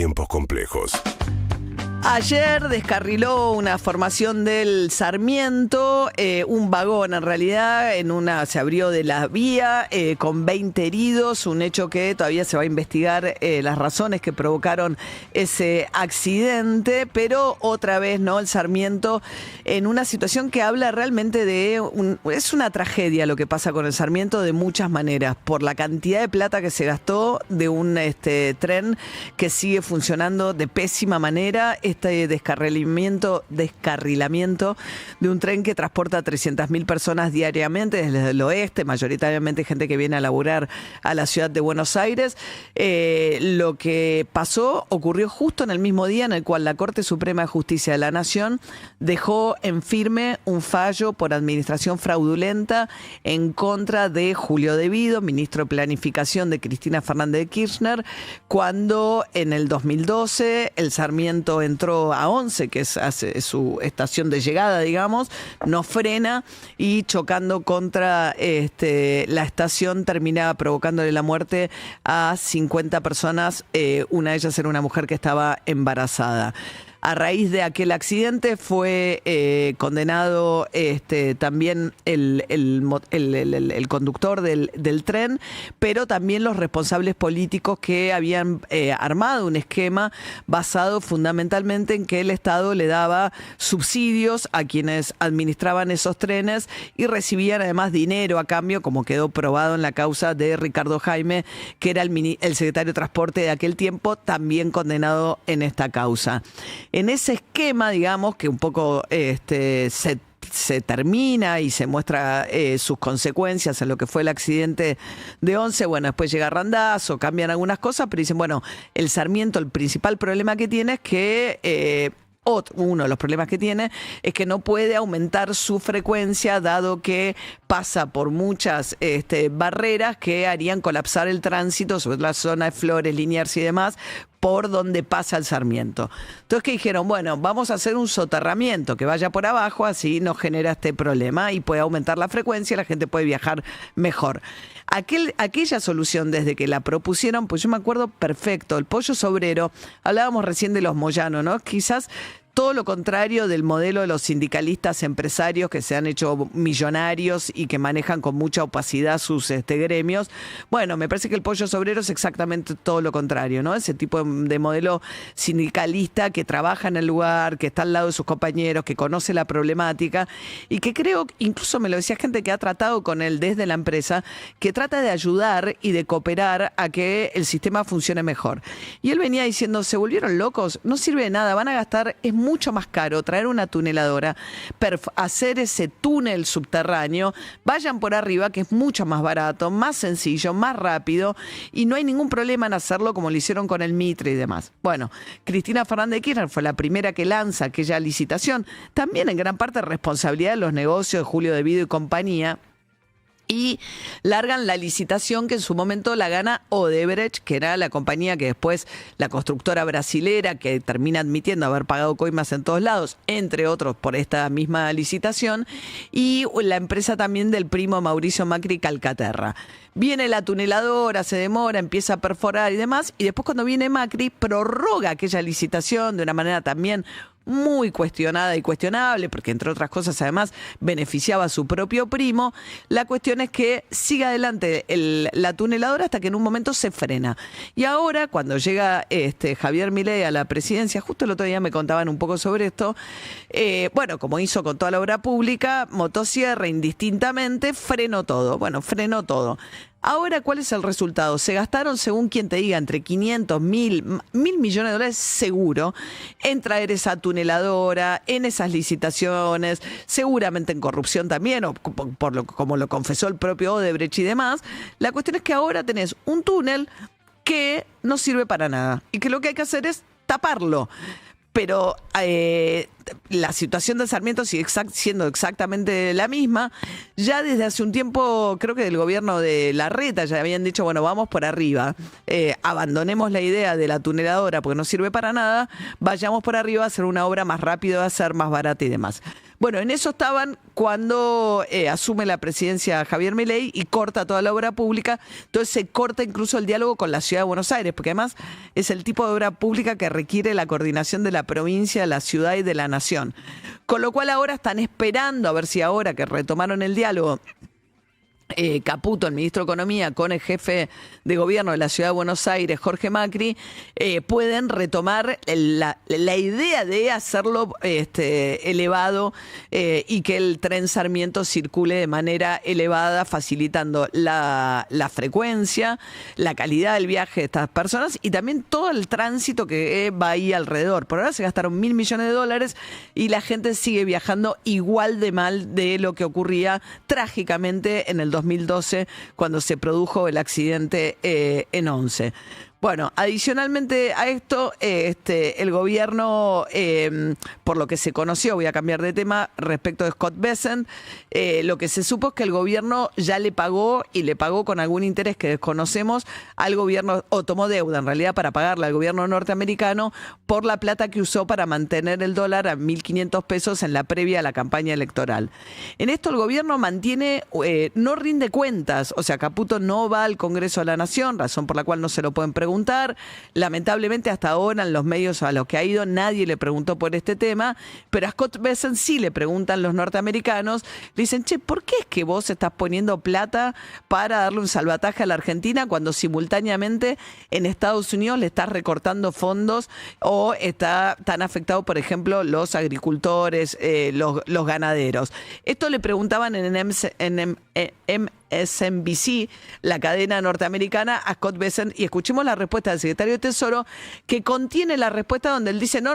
tiempos complejos. Ayer descarriló una formación del Sarmiento, un vagón en realidad, se abrió de la vía con 20 heridos, un hecho que todavía se va a investigar las razones que provocaron ese accidente, pero otra vez, ¿no? El Sarmiento en una situación que habla realmente es una tragedia lo que pasa con el Sarmiento de muchas maneras, por la cantidad de plata que se gastó de un tren que sigue funcionando de pésima manera. Este descarrilamiento de un tren que transporta a 300.000 personas diariamente desde el oeste, mayoritariamente gente que viene a laburar a la ciudad de Buenos Aires. Lo que pasó ocurrió justo en el mismo día en el cual la Corte Suprema de Justicia de la Nación dejó en firme un fallo por administración fraudulenta en contra de Julio De Vido, ministro de Planificación de Cristina Fernández de Kirchner, cuando en el 2012 el Sarmiento entró a 11, que es su estación de llegada, digamos, no frena y chocando contra la estación termina provocándole la muerte a 50 personas, una de ellas era una mujer que estaba embarazada. A raíz de aquel accidente fue condenado también el conductor del tren, pero también los responsables políticos que habían armado un esquema basado fundamentalmente en que el Estado le daba subsidios a quienes administraban esos trenes y recibían además dinero a cambio, como quedó probado en la causa de Ricardo Jaime, que era el secretario de Transporte de aquel tiempo, también condenado en esta causa. En ese esquema, digamos, que un poco se termina y se muestra sus consecuencias en lo que fue el accidente de 11, bueno, después llega Randazzo, cambian algunas cosas, pero dicen, bueno, el Sarmiento, el principal problema que tiene es que... uno de los problemas que tiene es que no puede aumentar su frecuencia dado que pasa por muchas barreras que harían colapsar el tránsito, sobre la zona de Flores, Liniers y demás, por donde pasa el Sarmiento. Entonces, ¿qué dijeron? Bueno, vamos a hacer un soterramiento que vaya por abajo, así no genera este problema y puede aumentar la frecuencia y la gente puede viajar mejor. Aquella solución, desde que la propusieron, pues yo me acuerdo perfecto, el Pollo Sobrero, hablábamos recién de los Moyano, ¿no? Quizás todo lo contrario del modelo de los sindicalistas empresarios que se han hecho millonarios y que manejan con mucha opacidad sus gremios. Bueno, me parece que el Pollo Sobrero es exactamente todo lo contrario, ¿no? Ese tipo de modelo sindicalista que trabaja en el lugar, que está al lado de sus compañeros, que conoce la problemática y que creo, incluso me lo decía gente que ha tratado con él desde la empresa, que trata de ayudar y de cooperar a que el sistema funcione mejor. Y él venía diciendo, se volvieron locos, no sirve de nada, van a gastar, es mucho más caro traer una tuneladora, hacer ese túnel subterráneo, vayan por arriba, que es mucho más barato, más sencillo, más rápido, y no hay ningún problema en hacerlo como lo hicieron con el Mitre y demás. Bueno, Cristina Fernández de Kirchner fue la primera que lanza aquella licitación, también en gran parte responsabilidad de los negocios de Julio De Vido y compañía, y largan la licitación que en su momento la gana Odebrecht, que era la compañía que después, la constructora brasilera, que termina admitiendo haber pagado coimas en todos lados, entre otros por esta misma licitación, y la empresa también del primo Mauricio Macri, Calcaterra. Viene la tuneladora, se demora, empieza a perforar y demás, y después cuando viene Macri, prorroga aquella licitación de una manera también muy cuestionada y cuestionable, porque entre otras cosas además beneficiaba a su propio primo. La cuestión es que sigue adelante la tuneladora hasta que en un momento se frena. Y ahora, cuando llega Javier Milei a la presidencia, justo el otro día me contaban un poco sobre esto, bueno, como hizo con toda la obra pública, motosierra indistintamente, frenó todo. Bueno, frenó todo. Ahora, ¿cuál es el resultado? Se gastaron, según quien te diga, entre 500, 1.000 millones de dólares seguro en traer esa tuneladora, en esas licitaciones, seguramente en corrupción también, o como lo confesó el propio Odebrecht y demás. La cuestión es que ahora tenés un túnel que no sirve para nada y que lo que hay que hacer es taparlo. Pero la situación de Sarmiento sigue siendo exactamente la misma. Ya desde hace un tiempo, creo que del gobierno de Larreta ya habían dicho, bueno, vamos por arriba, abandonemos la idea de la tuneladora porque no sirve para nada, vayamos por arriba a hacer una obra más rápida, a ser más barata y demás. Bueno, en eso estaban cuando asume la presidencia Javier Milei y corta toda la obra pública. Entonces se corta incluso el diálogo con la Ciudad de Buenos Aires, porque además es el tipo de obra pública que requiere la coordinación de la provincia, de la ciudad y de la nación. Con lo cual ahora están esperando a ver si ahora que retomaron el diálogo Caputo, el ministro de Economía, con el jefe de gobierno de la Ciudad de Buenos Aires, Jorge Macri, pueden retomar la idea de hacerlo elevado y que el tren Sarmiento circule de manera elevada, facilitando la frecuencia, la calidad del viaje de estas personas y también todo el tránsito que va ahí alrededor. Por ahora se gastaron $1.000 millones y la gente sigue viajando igual de mal de lo que ocurría trágicamente en el 2012 cuando se produjo el accidente en Once. Bueno, adicionalmente a esto, el gobierno, por lo que se conoció, voy a cambiar de tema, respecto de Scott Bessent, lo que se supo es que el gobierno ya le pagó, y le pagó con algún interés que desconocemos, al gobierno, o tomó deuda en realidad para pagarle al gobierno norteamericano por la plata que usó para mantener el dólar a 1.500 pesos en la previa a la campaña electoral. En esto el gobierno mantiene, no rinde cuentas, o sea, Caputo no va al Congreso de la Nación, razón por la cual no se lo pueden preguntar. Lamentablemente hasta ahora en los medios a los que ha ido nadie le preguntó por este tema, pero a Scott Bessent sí le preguntan los norteamericanos, le dicen, che, ¿por qué es que vos estás poniendo plata para darle un salvataje a la Argentina cuando simultáneamente en Estados Unidos le estás recortando fondos o está tan afectado, por ejemplo, los agricultores, los ganaderos? Esto le preguntaban en MSNBC, la cadena norteamericana, a Scott Bessent, y escuchemos la respuesta del secretario de Tesoro, que contiene la respuesta donde él dice, no,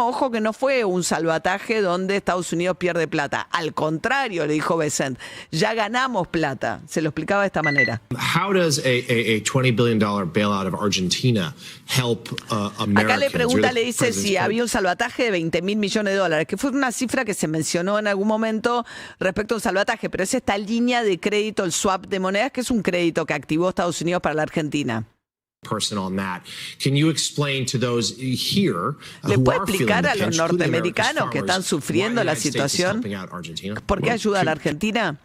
ojo que no fue un salvataje donde Estados Unidos pierde plata. Al contrario, le dijo Bessent, ya ganamos plata. Se lo explicaba de esta manera. How does a $20 billion bailout of Argentina help Americans? Acá le pregunta, le dice si había un salvataje de $20.000 millones, que fue una cifra que se mencionó en algún momento respecto a un salvataje, pero es esta línea de crédito, el swap de monedas, que es un crédito que activó Estados Unidos para la Argentina. ¿Le puede explicar a los norteamericanos que están sufriendo la situación por qué ayuda a la Argentina?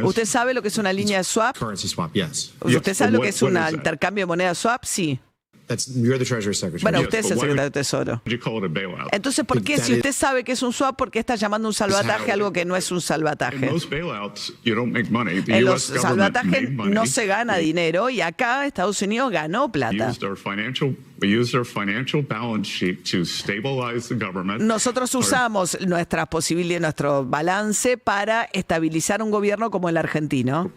¿Usted sabe lo que es una línea de swap? ¿Usted sabe lo que es un intercambio de moneda swap? Sí. Bueno, usted es el secretario de Tesoro. Entonces, ¿por qué, si usted sabe que es un swap, por qué está llamando un salvataje algo que no es un salvataje? En los salvatajes no se gana dinero y acá Estados Unidos ganó plata. Nosotros usamos nuestras posibilidades, nuestro balance para estabilizar un gobierno como el argentino,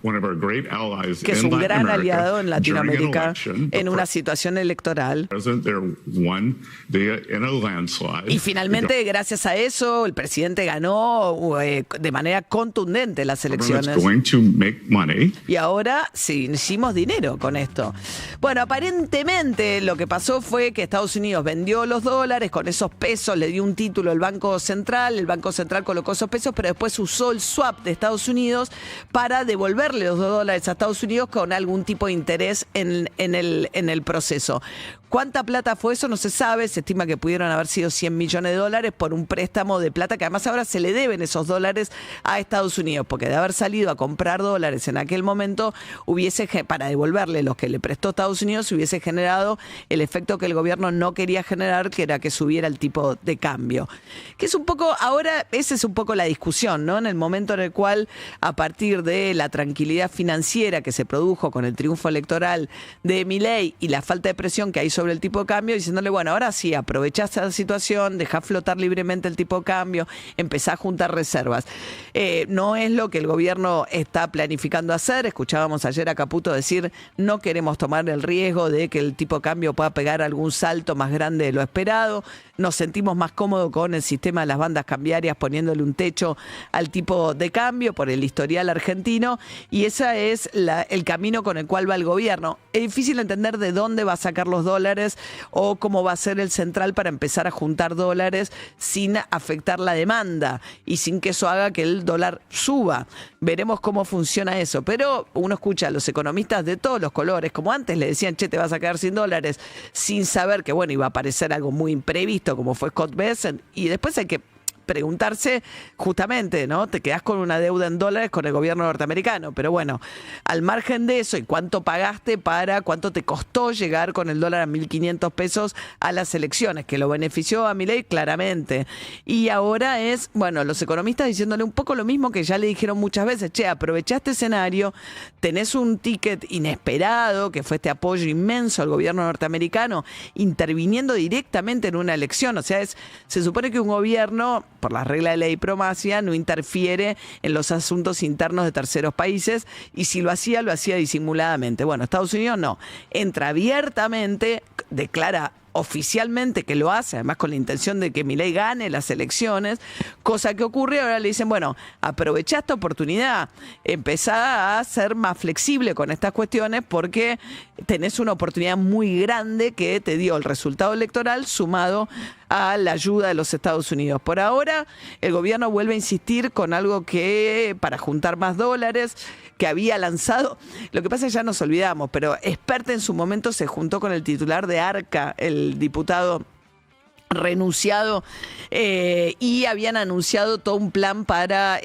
que es un gran aliado en Latinoamérica en una situación electoral. Y finalmente, gracias a eso, el presidente ganó de manera contundente las elecciones. Y ahora sí, hicimos dinero con esto. Bueno, aparentemente lo que pasó fue que Estados Unidos vendió los dólares, con esos pesos le dio un título el Banco Central colocó esos pesos, pero después usó el swap de Estados Unidos para devolverle los $2 a Estados Unidos con algún tipo de interés en el proceso. ¿Cuánta plata fue eso? No se sabe. Se estima que pudieron haber sido $100 millones por un préstamo de plata que además ahora se le deben esos dólares a Estados Unidos, porque de haber salido a comprar dólares en aquel momento para devolverle los que le prestó Estados Unidos, hubiese generado el efecto que el gobierno no quería generar, que era que subiera el tipo de cambio. Que es un poco, ahora esa es un poco la discusión, ¿no? En el momento en el cual, a partir de la tranquilidad financiera que se produjo con el triunfo electoral de Milei y la falta de presión que hay sobre el tipo de cambio, diciéndole, bueno, ahora sí, aprovechá esta situación, dejá flotar libremente el tipo de cambio, empezá a juntar reservas. No es lo que el gobierno está planificando hacer. Escuchábamos ayer a Caputo decir, no queremos tomar el riesgo de que el tipo de cambio pueda pegar algún salto más grande de lo esperado. Nos sentimos más cómodos con el sistema de las bandas cambiarias, poniéndole un techo al tipo de cambio por el historial argentino, y ese es el camino con el cual va el gobierno. Es difícil entender de dónde va a sacar los dólares o cómo va a ser el central para empezar a juntar dólares sin afectar la demanda y sin que eso haga que el dólar suba. Veremos cómo funciona eso, pero uno escucha a los economistas de todos los colores, como antes le decían, che, te vas a quedar sin dólares, sin saber que, bueno, iba a aparecer algo muy imprevisto como fue Scott Bessent, y después hay que preguntarse justamente, ¿no? Te quedás con una deuda en dólares con el gobierno norteamericano, pero bueno, al margen de eso y cuánto pagaste cuánto te costó llegar con el dólar a 1.500 pesos a las elecciones, que lo benefició a Milei claramente. Y ahora es, bueno, los economistas diciéndole un poco lo mismo que ya le dijeron muchas veces, che, aprovechá este escenario, tenés un ticket inesperado, que fue este apoyo inmenso al gobierno norteamericano, interviniendo directamente en una elección. O sea, se supone que un gobierno, por las reglas de la diplomacia, no interfiere en los asuntos internos de terceros países, y si lo hacía disimuladamente. Bueno, Estados Unidos no. Entra abiertamente, declara oficialmente que lo hace, además con la intención de que Milei gane las elecciones, cosa que ocurre. Ahora le dicen, bueno, aprovechá esta oportunidad, empezá a ser más flexible con estas cuestiones porque tenés una oportunidad muy grande que te dio el resultado electoral sumado a la ayuda de los Estados Unidos. Por ahora, el gobierno vuelve a insistir con algo que, para juntar más dólares, que había lanzado. Lo que pasa es que ya nos olvidamos, pero Experta en su momento se juntó con el titular de ARCA, el diputado renunciado, y habían anunciado todo un plan para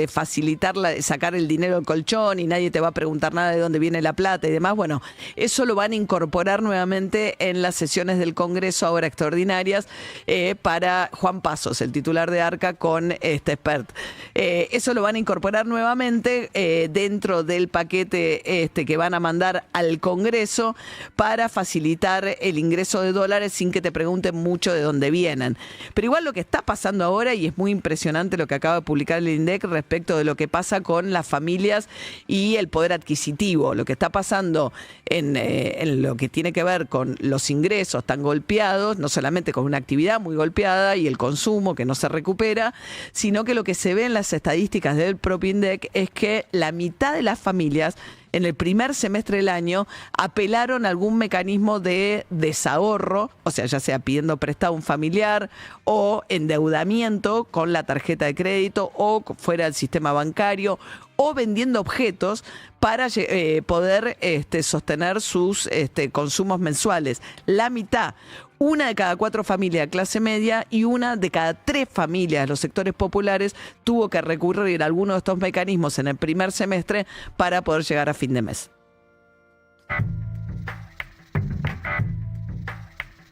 facilitar sacar el dinero del colchón y nadie te va a preguntar nada de dónde viene la plata y demás. Bueno, eso lo van a incorporar nuevamente en las sesiones del Congreso ahora extraordinarias para Juan Pasos, el titular de ARCA, con Expert. Eso lo van a incorporar nuevamente dentro del paquete que van a mandar al Congreso para facilitar el ingreso de dólares sin que te pregunten mucho de dónde vienen. Pero igual lo que está pasando ahora, y es muy impresionante lo que acaba de publicar el INDEC respecto de lo que pasa con las familias y el poder adquisitivo, lo que está pasando en lo que tiene que ver con los ingresos tan golpeados, no solamente con una actividad muy golpeada y el consumo que no se recupera, sino que lo que se ve en las estadísticas del propio INDEC es que la mitad de las familias en el primer semestre del año apelaron a algún mecanismo de desahorro, o sea, ya sea pidiendo prestado a un familiar o endeudamiento con la tarjeta de crédito o fuera del sistema bancario o vendiendo objetos para poder sostener sus consumos mensuales. La mitad. 1 de cada 4 familias de clase media y 1 de cada 3 familias de los sectores populares tuvo que recurrir a alguno de estos mecanismos en el primer semestre para poder llegar a fin de mes.